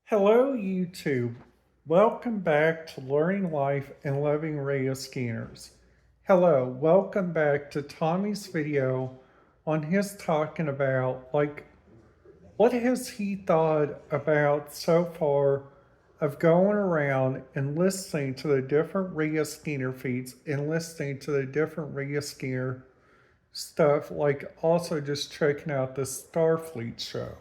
Hello, YouTube. Welcome back to Learning Life and Loving Radio Scanners. Hello, welcome back to Tommy's video on his talking about what has he thought about so far of going around and listening to the different radio scanner feeds and listening to the different radio scanner stuff, like also just checking out the Starfleet show.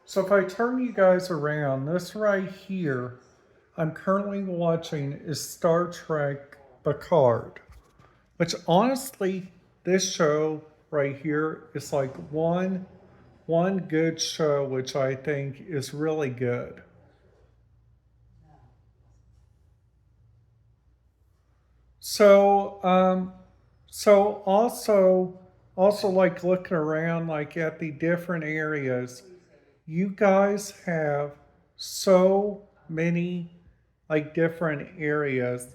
So if I turn you guys around, this right here I'm currently watching is Star Trek Picard, which honestly, this show right here is like one good show, which I think is really good. So, so also like looking around like at the different areas, you guys have so many like different areas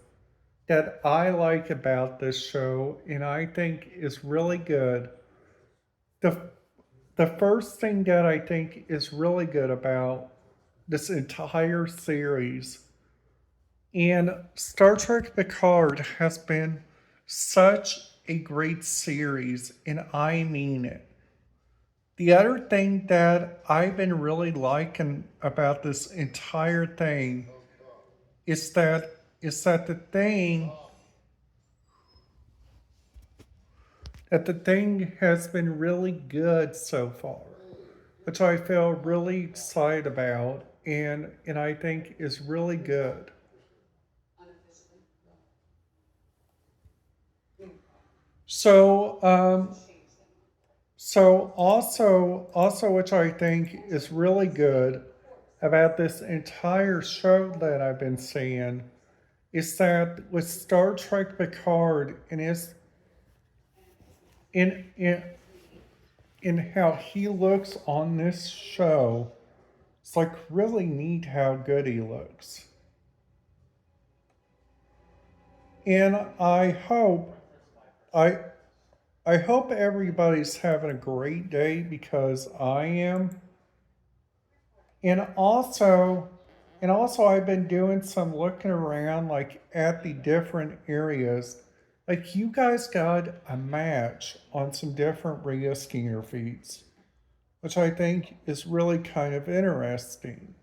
that I like about this show and I think is really good. The the first thing that I think is really good about this entire series and Star Trek Picard has been such a great series, and I mean it. The other thing that I've been really liking about this entire thing is that the thing has been really good so far, which I feel really excited about and I think is really good. So so also which I think is really good about this entire show that I've been seeing is that with Star Trek Picard and his in in how he looks on this show, it's like really neat how good he looks. And I I hope everybody's having a great day because I am. And also I've been doing some looking around like at the different areas. Like you guys got a match on some different radio skier feeds, which I think is really kind of interesting.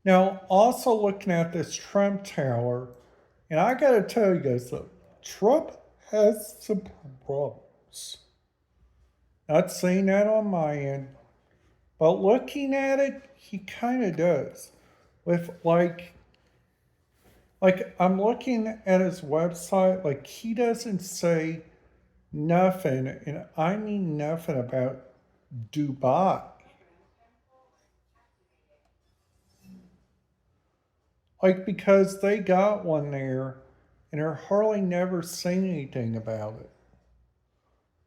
Now, also looking at this Trump Tower, and I gotta tell you guys, look, Trump has some problems. Not saying that on my end, but looking at it, he kind of does. With like I'm looking at his website, like he doesn't say nothing, and I mean nothing about Dubai. Like because they got one there, and they're hardly never saying anything about it.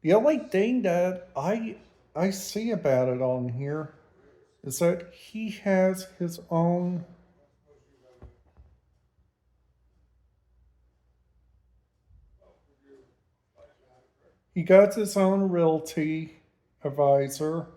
The only thing that I see about it on here is that he has his own. He got his own realty advisor.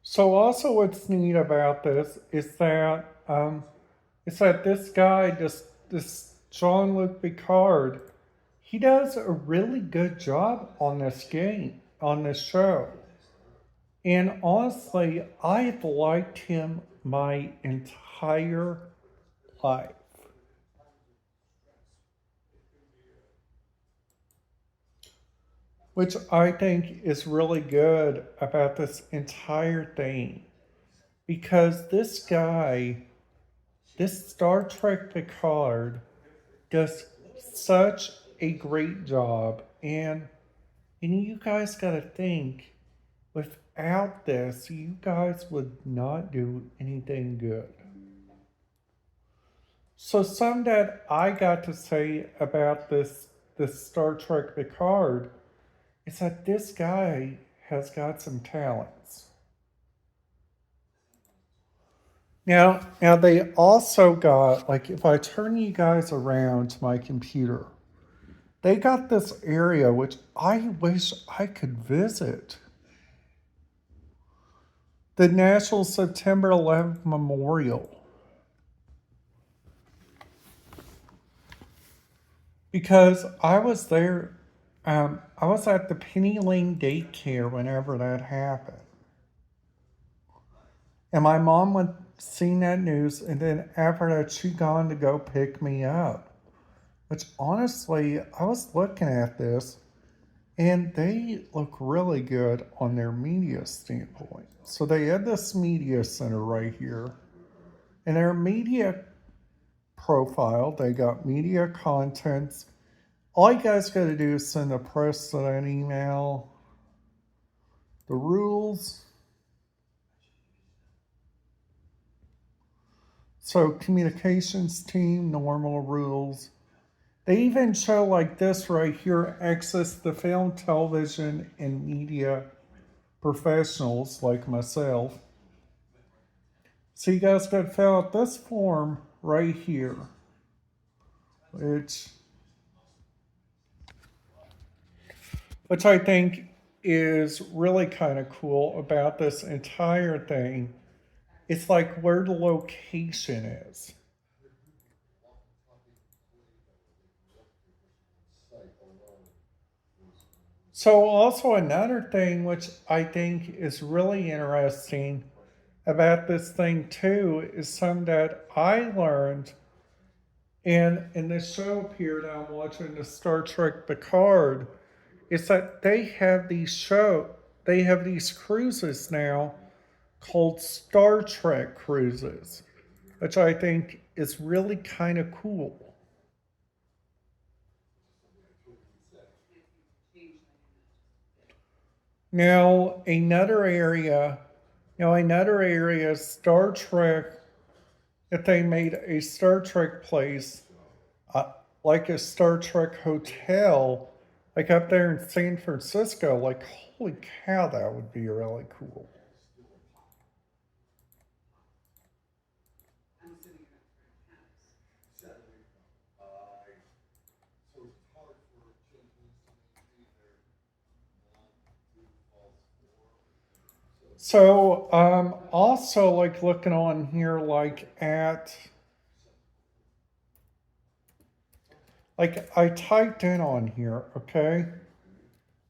So also what's neat about this is that this guy, this Jean Luc Picard, he does a really good job on this game, on this show. And honestly, I've liked him my entire life. Which I think is really good about this entire thing. Because this guy, this Star Trek Picard, does such a great job. And you guys gotta think, without this, you guys would not do anything good. So some that I got to say about this Star Trek Picard is that this guy has got some talents. Now they also got, like, if I turn you guys around to my computer, they got this area which I wish I could visit. The National September 11th Memorial. Because I was there, I was at the Penny Lane daycare whenever that happened. And my mom went seen that news, and then after that, she gone to go pick me up. Which honestly, I was looking at this, and they look really good on their media standpoint. So they had this media center right here, and their media profile, they got media contents. All you guys got to do is send the president an email, the rules. So communications team, normal rules. They even show like this right here, access the film, television, and media professionals like myself. So you guys got to fill out this form right here, which I think is really kind of cool about this entire thing. It's like where the location is. So, also another thing which I think is really interesting about this thing too is some that I learned in this show up here that I'm watching, the Star Trek Picard, is that they have these cruises now called Star Trek cruises, which I think is really kind of cool. Now, another area, Star Trek, if they made a Star Trek place, uh, like a Star Trek hotel, like up there in San Francisco, like, holy cow, that would be really cool. So, also like looking on here, like I typed in on here, okay,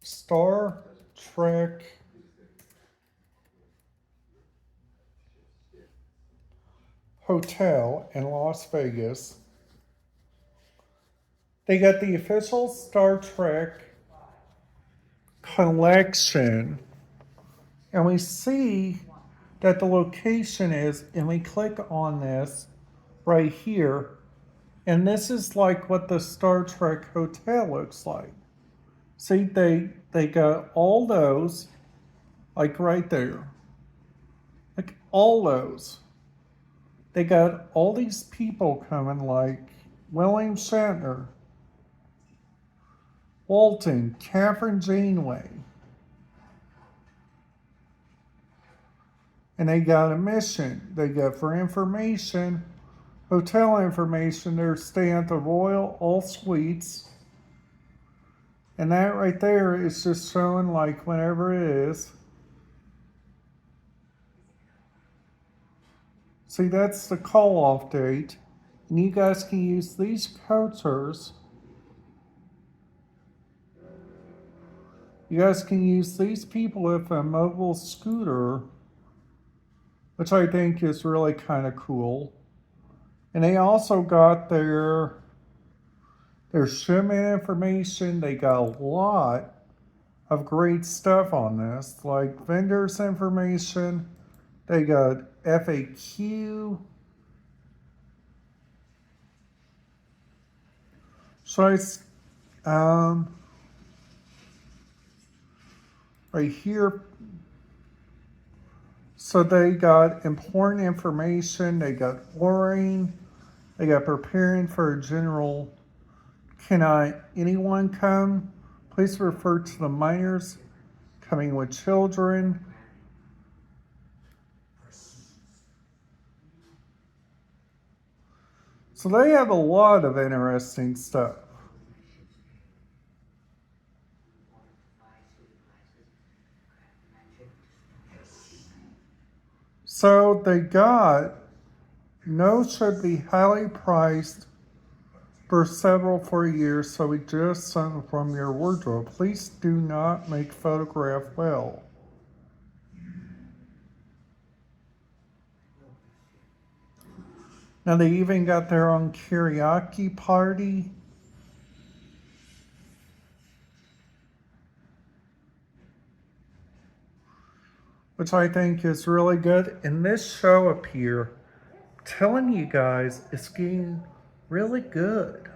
Star Trek hotel in Las Vegas. They got the official Star Trek collection, and we see that the location is, and we click on this right here, and this is like what the Star Trek hotel looks like. See, they got all those, like right there, like all those. They got all these people coming, like William Shatner, Walton, Catherine Janeway, and they got a mission. They got for information, hotel information. They're staying at the Royal All Suites, and that right there is just showing like whenever it is. See, that's the call off date. And you guys can use these coasters. You guys can use these people with a mobile scooter, which I think is really kind of cool. And they also got their shipment information. They got a lot of great stuff on this, like vendors information. They got FAQ. So right here. So they got important information. They got flooring. They got preparing for a general. Cannot anyone come? Please refer to the minors coming with children. So they have a lot of interesting stuff. So they got no should be highly priced for several for a year, so we just sent from your wardrobe. Please do not make photograph well. Now they even got their own karaoke party. Which I think is really good. And this show up here, telling you guys, is getting really good.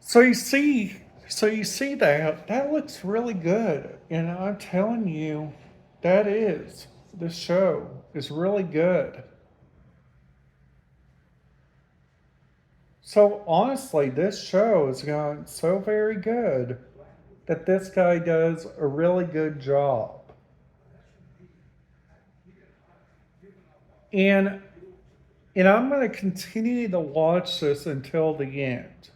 So you see, that looks really good, and I'm telling you, this show is really good. So honestly, this show has gotten so very good that this guy does a really good job. And and I'm going to continue to watch this until the end.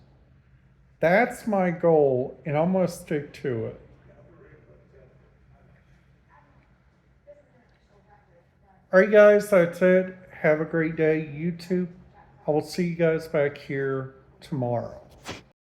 That's my goal, and I'm going to stick to it. All right, guys, that's it. Have a great day, YouTube. I will see you guys back here tomorrow.